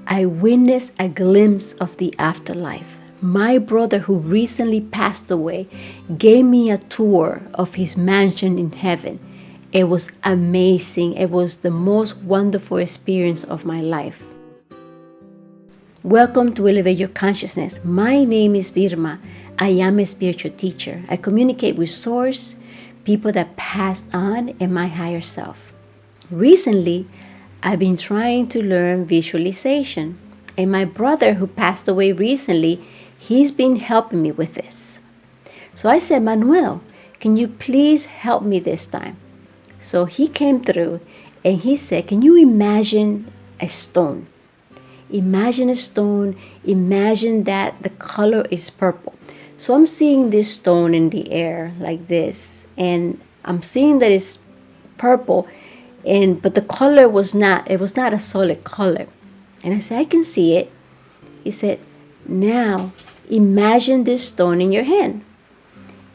I witnessed a glimpse of the afterlife. My brother, who recently passed away, gave me a tour of his mansion in heaven. It was amazing. It was the most wonderful experience of my life. Welcome to Elevate Your Consciousness. My name is Virma. I am a spiritual teacher. I communicate with Source, people that passed on, and my higher self. Recently, I've been trying to learn visualization, and my brother, who passed away recently, he's been helping me with this. So I said, Manuel, can you please help me this time? So he came through and he said, can you imagine a stone? Imagine a stone. Imagine that the color is purple. So I'm seeing this stone in the air like this, and I'm seeing that it's purple, but the color was not a solid color. And I said, I can see it. He said, now imagine this stone in your hand.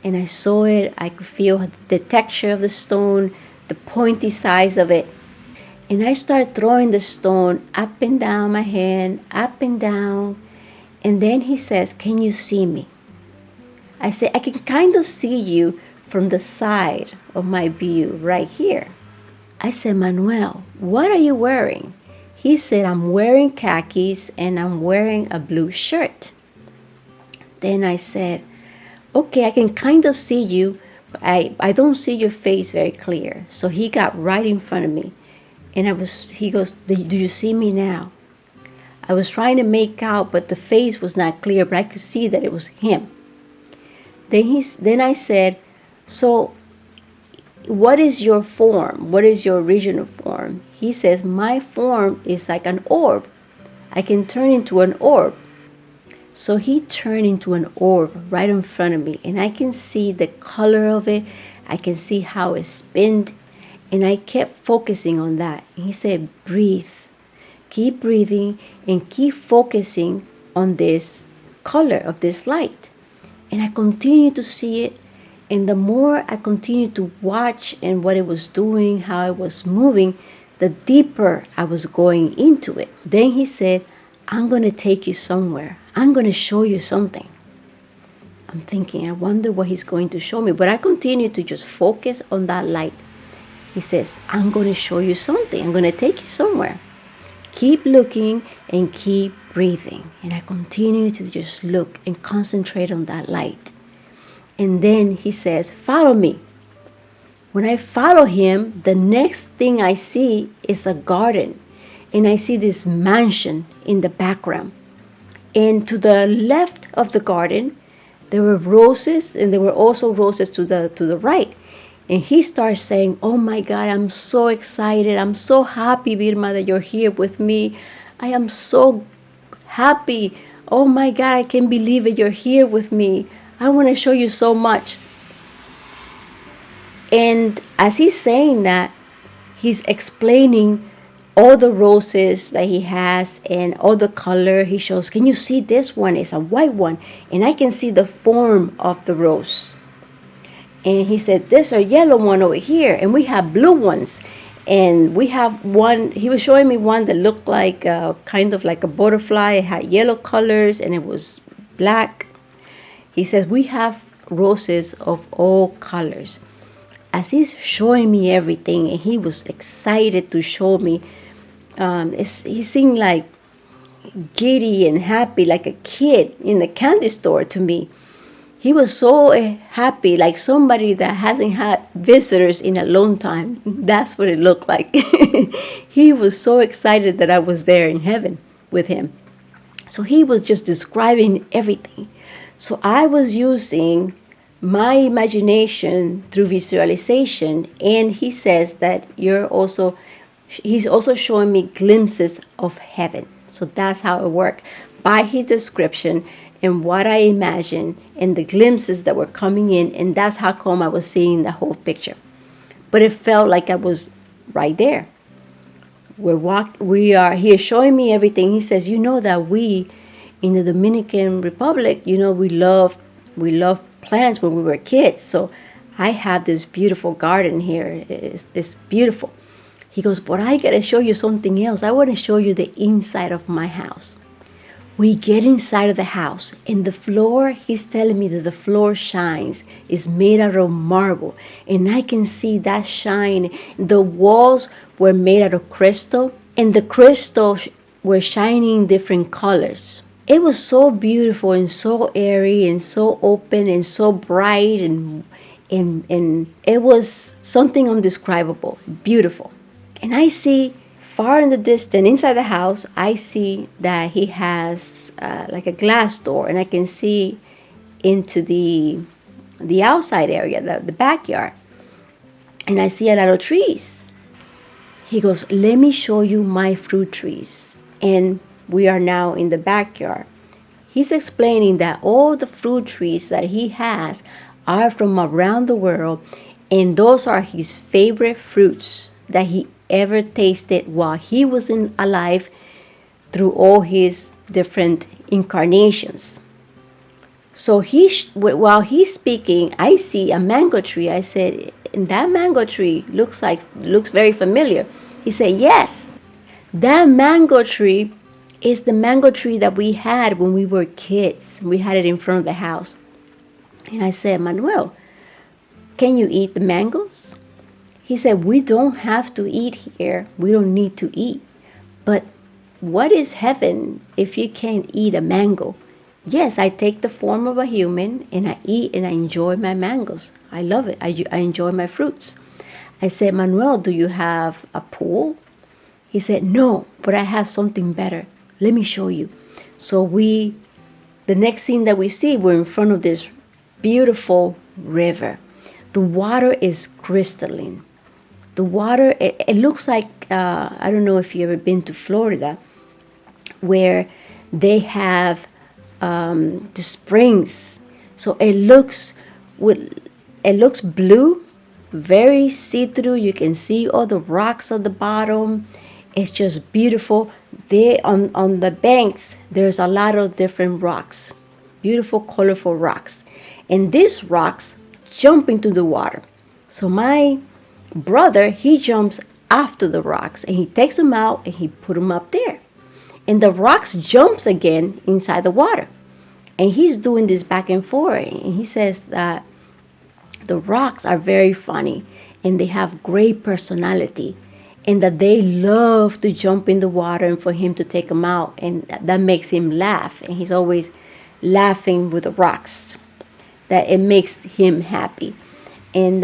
And I saw it. I could feel the texture of the stone, the pointy size of it. And I started throwing the stone up and down my hand, up and down. And then he says, can you see me? I said, I can kind of see you from the side of my view right here. I said, Manuel, what are you wearing? He said, I'm wearing khakis and I'm wearing a blue shirt. Then I said, okay, I can kind of see you, but I don't see your face very clear. So he got right in front of me. And he goes, do you see me now? I was trying to make out, but the face was not clear, but I could see that it was him. Then I said, so what is your form? What is your original form? He says, my form is like an orb. I can turn into an orb. So he turned into an orb right in front of me, and I can see the color of it. I can see how it spinned, and I kept focusing on that. And he said, breathe. Keep breathing and keep focusing on this color of this light. And I continued to see it. And the more I continued to watch and what it was doing, how it was moving, the deeper I was going into it. Then he said, I'm going to take you somewhere. I'm going to show you something. I'm thinking, I wonder what he's going to show me. But I continued to just focus on that light. He says, I'm going to show you something. I'm going to take you somewhere. Keep looking and keep breathing. And I continue to just look and concentrate on that light. And then he says, follow me. When I follow him, the next thing I see is a garden. And I see this mansion in the background. And to the left of the garden, there were roses, and there were also roses to the right. And he starts saying, oh my God, I'm so excited. I'm so happy, Virma, that you're here with me. I am so happy. Oh my God, I can't believe it. You're here with me. I want to show you so much. And as he's saying that, he's explaining all the roses that he has and all the color. He shows, can you see this one? It's a white one. And I can see the form of the rose. And he said, there's a yellow one over here. And we have blue ones. And we have one, he was showing me one that looked like kind of like a butterfly. It had yellow colors and it was black. He says, we have roses of all colors. As he's showing me everything, and he was excited to show me, he seemed like giddy and happy, like a kid in the candy store to me. He was so happy, like somebody that hasn't had visitors in a long time. That's what it looked like. He was so excited that I was there in heaven with him. So he was just describing everything. So I was using my imagination through visualization, and he says that he's also showing me glimpses of heaven. So that's how it worked, by his description and what I imagined and the glimpses that were coming in, and that's how come I was seeing the whole picture. But it felt like I was right there. He is showing me everything. He says, you know that we in the Dominican Republic, we love plants when we were kids. So I have this beautiful garden here. It's beautiful. He goes, but I gotta show you something else. I want to show you the inside of my house. We get inside of the house, and the floor, he's telling me that the floor shines, is made out of marble, and I can see that shine. The walls were made out of crystal, and the crystal were shining different colors. It was so beautiful and so airy and so open and so bright, and it was something indescribable, beautiful. And I see far in the distance, inside the house, I see that he has like a glass door, and I can see into the outside area, the backyard, and I see a lot of trees. He goes, let me show you my fruit trees. And we are now in the backyard. He's explaining that all the fruit trees that he has are from around the world, and those are his favorite fruits that he ever tasted while he was alive through all his different incarnations. So while he's speaking, I see a mango tree. I said, and that mango tree looks very familiar. He said, yes, that mango tree is the mango tree that we had when we were kids. We had it in front of the house. And I said, Manuel, can you eat the mangoes? He said, we don't have to eat here. We don't need to eat. But what is heaven if you can't eat a mango? Yes, I take the form of a human, and I eat and I enjoy my mangoes. I love it. I enjoy my fruits. I said, Manuel, do you have a pool? He said, no, but I have something better. Let me show you. So the next thing that we see, we're in front of this beautiful river. The water is crystalline. The water, it looks like, I don't know if you've ever been to Florida, where they have the springs. So it looks blue, very see-through. You can see all the rocks at the bottom. It's just beautiful. There on the banks, there's a lot of different rocks, beautiful, colorful rocks. And these rocks jump into the water. So my brother, he jumps after the rocks, and he takes them out and he put them up there. And the rocks jumps again inside the water. And he's doing this back and forth. And he says that the rocks are very funny and they have great personality, and that they love to jump in the water and for him to take them out. And that makes him laugh. And he's always laughing with the rocks. That it makes him happy. And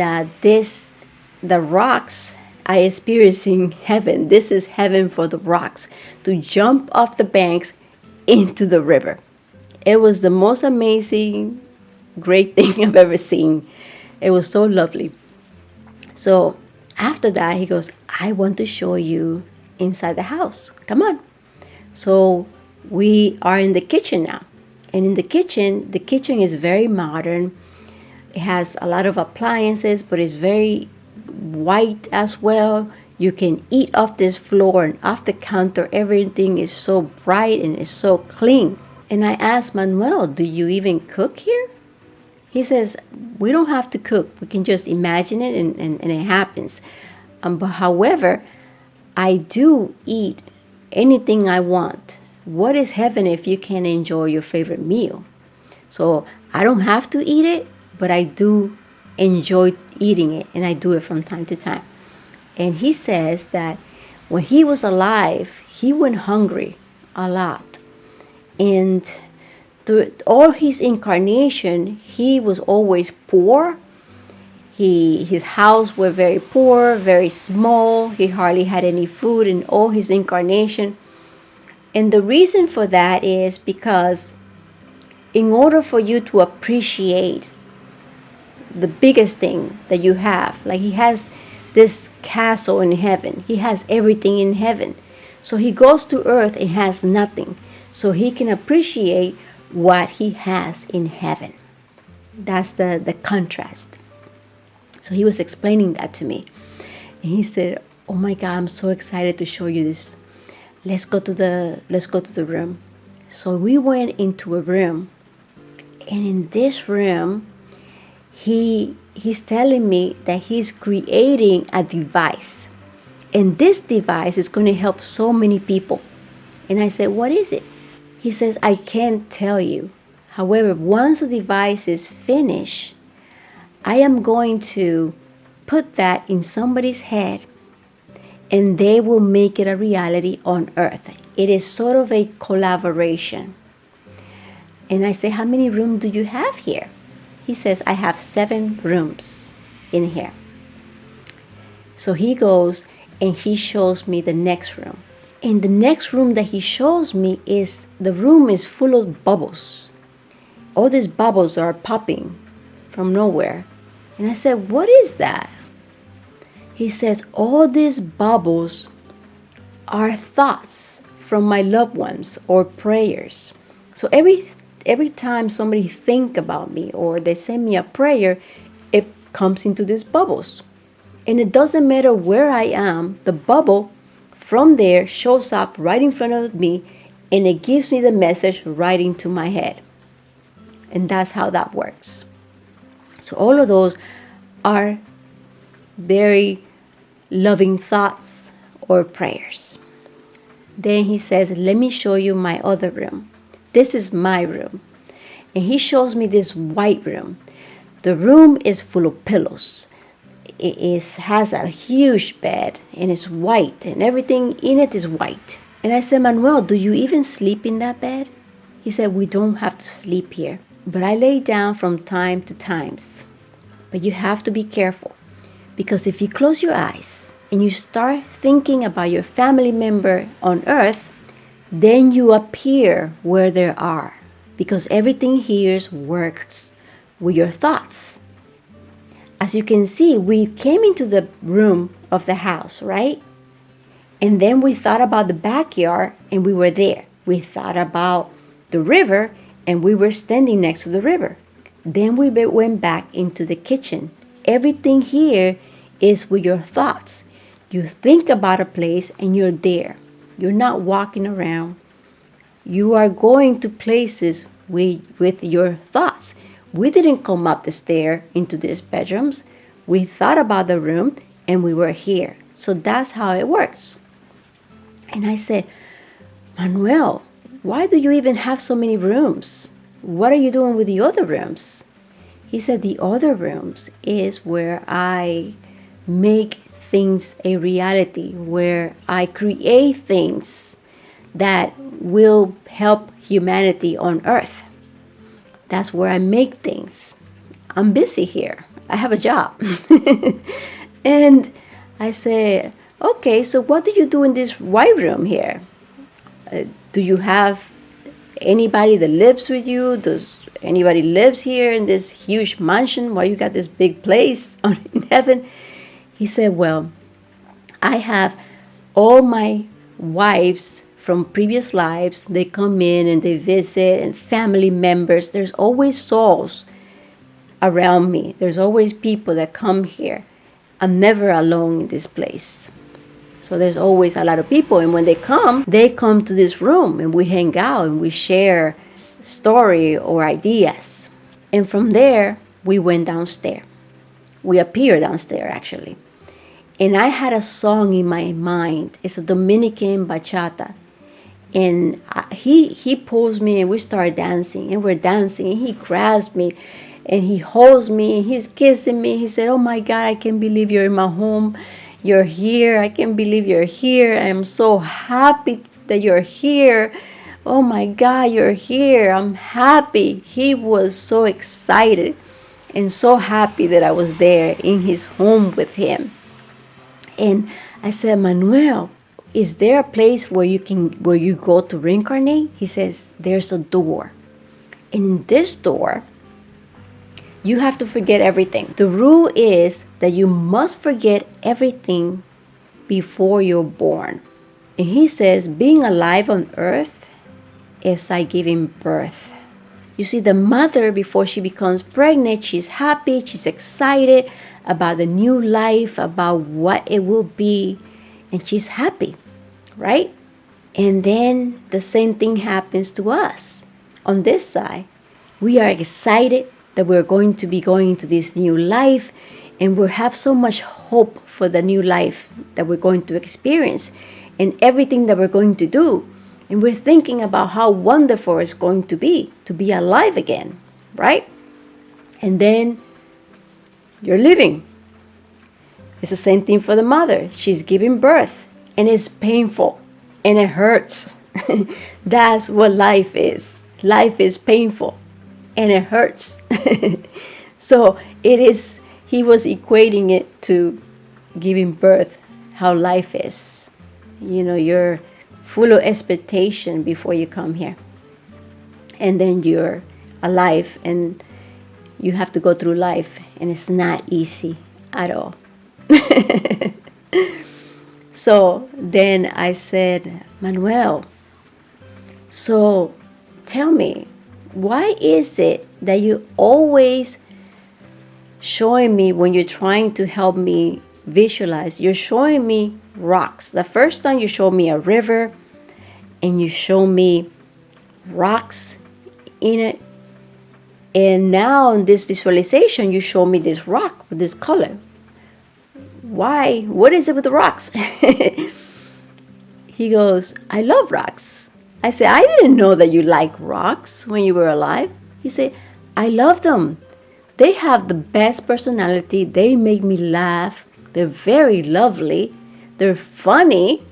the rocks I experience in heaven. This is heaven for the rocks, to jump off the banks into the river. It was the most amazing, great thing I've ever seen. It was so lovely. So after that, he goes, I want to show you inside the house. Come on. So we are in the kitchen now. And in the kitchen is very modern. It has a lot of appliances, but it's very white as well. You can eat off this floor and off the counter. Everything is so bright and it's so clean. And I asked Manuel, do you even cook here? He says, we don't have to cook. We can just imagine it and it happens. But however, I do eat anything I want. What is heaven if you can enjoy your favorite meal? So I don't have to eat it, but I do enjoy eating it, and I do it from time to time. And he says that when he was alive, he went hungry a lot. And through all his incarnation, he was always poor. His house were very poor, very small. He hardly had any food in all his incarnation. And the reason for that is because in order for you to appreciate the biggest thing that you have, like he has this castle in heaven. He has everything in heaven. So he goes to earth and has nothing. So he can appreciate what he has in heaven. That's the contrast. So he was explaining that to me. And he said, oh my God, I'm so excited to show you this. Let's go to the room. So we went into a room. And in this room, he's telling me that he's creating a device. And this device is going to help so many people. And I said, what is it? He says, I can't tell you. However, once the device is finished, I am going to put that in somebody's head and they will make it a reality on earth. It is sort of a collaboration. And I say, how many rooms do you have here? He says, I have 7 rooms in here. So he goes and he shows me the next room. And the next room that he shows me the room is full of bubbles. All these bubbles are popping from nowhere. And I said, what is that? He says, all these bubbles are thoughts from my loved ones or prayers. So every time somebody think about me or they send me a prayer, it comes into these bubbles. And it doesn't matter where I am, the bubble from there shows up right in front of me and it gives me the message right into my head. And that's how that works. So all of those are very loving thoughts or prayers. Then he says, let me show you my other room. This is my room. And he shows me this white room. The room is full of pillows. Has a huge bed and it's white and everything in it is white. And I said, Manuel, do you even sleep in that bed? He said, we don't have to sleep here, but I lay down from time to time. But you have to be careful, because if you close your eyes and you start thinking about your family member on earth, then you appear where they are, because everything here works with your thoughts. As you can see, we came into the room of the house, right? And then we thought about the backyard and we were there. We thought about the river and we were standing next to the river. Then we went back into the kitchen. Everything here is with your thoughts. You think about a place and you're there. You're not walking around. You are going to places with your thoughts. We didn't come up the stair into these bedrooms. We thought about the room and we were here. So that's how it works. And I said, Manuel, why do you even have so many rooms? What are you doing with the other rooms? He said, the other rooms is where I make things a reality, where I create things that will help humanity on earth. That's where I make things. I'm busy here. I have a job. And I say, okay, so what do you do in this white room here? Do you have anybody that lives with you? Does anybody lives here in this huge mansion? Why you got this big place in heaven? He said, well, I have all my wives from previous lives. They come in and they visit, and family members. There's always souls around me. There's always people that come here. I'm never alone in this place. So there's always a lot of people. And when they come to this room and we hang out and we share story or ideas. And from there, we went downstairs. We appeared downstairs, actually. And I had a song in my mind. It's a Dominican bachata. And he pulls me and we start dancing. And we're dancing. And he grabs me. And he holds me. And he's kissing me. He said, oh my God, I can't believe you're in my home. You're here. I can't believe you're here. I'm so happy that you're here. Oh my God, you're here. I'm happy. He was so excited and so happy that I was there in his home with him. And I said, Manuel, is there a place where you go to reincarnate? He says, there's a door. And in this door, you have to forget everything. The rule is that you must forget everything before you're born. And he says, being alive on earth is like giving birth. You see, the mother, before she becomes pregnant, she's happy, she's excited about the new life, about what it will be, and she's happy, right? And then the same thing happens to us. On this side, we are excited that we're going to be going into this new life, and we have so much hope for the new life that we're going to experience and everything that we're going to do. And we're thinking about how wonderful it's going to be alive again, right? And then you're living. It's the same thing for the mother. She's giving birth, and it's painful, and it hurts. That's what life is. Life is painful, and it hurts. So it is, he was equating it to giving birth, how life is. You know, you're full of expectation before you come here. And then you're alive, and you have to go through life, and it's not easy at all. So then I said, Manuel, so tell me, why is it that you always showing me, when you're trying to help me visualize, you're showing me rocks? The first time you showed me a river, and you show me rocks in it, and now in this visualization you show me this rock with this color. Why? What is it with the rocks? He goes, I love rocks. I said, I didn't know that you like rocks when you were alive. He said, I love them. They have the best personality. They make me laugh. They're very lovely. They're funny.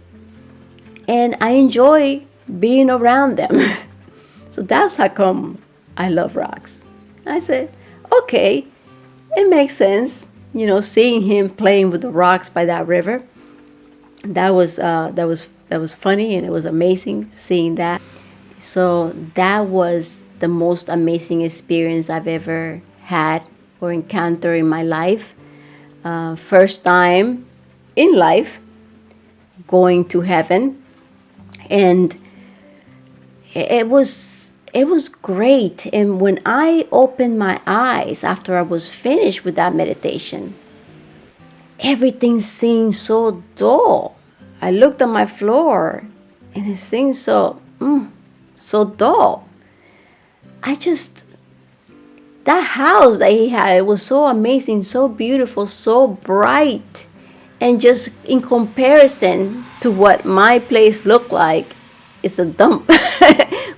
And I enjoy being around them. So that's how come I love rocks. I said, okay, it makes sense. You know, seeing him playing with the rocks by that river, that was funny, and it was amazing seeing that. So that was the most amazing experience I've ever had or encountered in my life. First time in life going to heaven, and it was great. And when I opened my eyes after I was finished with that meditation, everything seemed so dull. I looked at my floor, and it seemed so dull. That house that he had, it was so amazing, so beautiful, so bright. And just in comparison to what my place looked like, it's a dump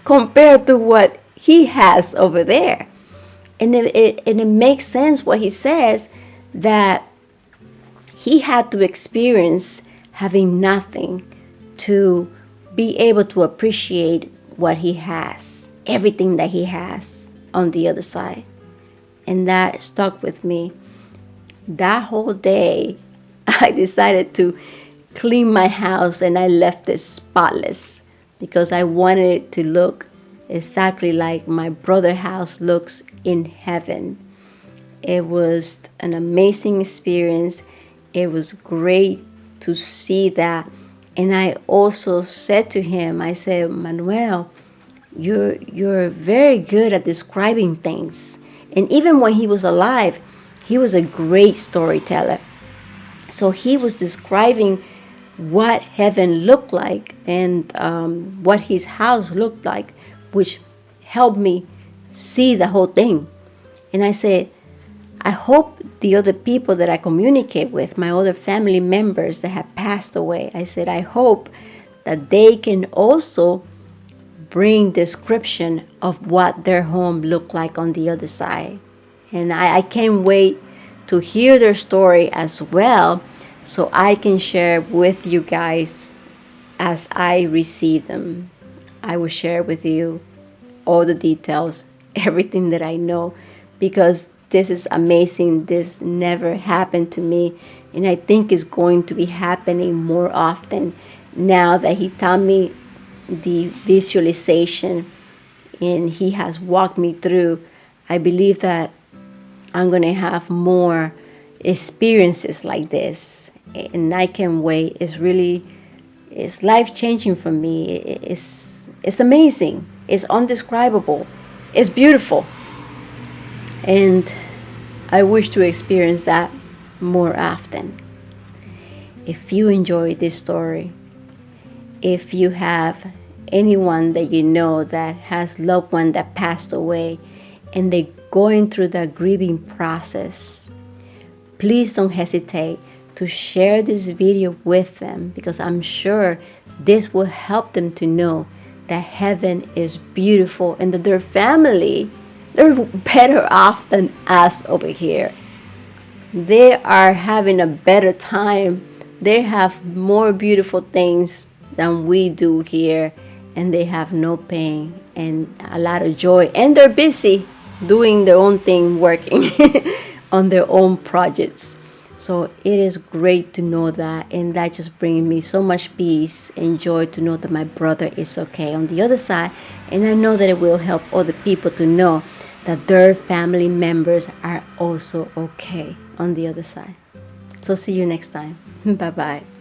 compared to what he has over there. And it makes sense what he says, that he had to experience having nothing to be able to appreciate what he has, everything that he has on the other side. And that stuck with me. That whole day, I decided to clean my house, and I left it spotless because I wanted it to look exactly like my brother's house looks in heaven. It was an amazing experience. It was great to see that. And I also said to him, I said, Manuel, you're very good at describing things. And even when he was alive, he was a great storyteller. So he was describing what heaven looked like, and what his house looked like, which helped me see the whole thing. And I said, I hope the other people that I communicate with, my other family members that have passed away, I said, I hope that they can also bring description of what their home looked like on the other side. And I can't wait to hear their story as well, so I can share with you guys as I receive them. I will share with you all the details, everything that I know, because this is amazing. This never happened to me, and I think it's going to be happening more often now that he taught me the visualization and he has walked me through. I believe that I'm going to have more experiences like this, and I can't wait. It's life-changing for me. It's amazing. It's undescribable. It's beautiful. And I wish to experience that more often. If you enjoyed this story, if you have anyone that you know that has loved one that passed away and they're going through the grieving process, please don't hesitate to share this video with them, because I'm sure this will help them to know that heaven is beautiful and that their family, they're better off than us over here. They are having a better time. They have more beautiful things than we do here, and they have no pain and a lot of joy, and they're busy doing their own thing, working on their own projects. So it is great to know that, and that just brings me so much peace and joy to know that my brother is okay on the other side. And I know that it will help other people to know that their family members are also okay on the other side. So see you next time. Bye bye.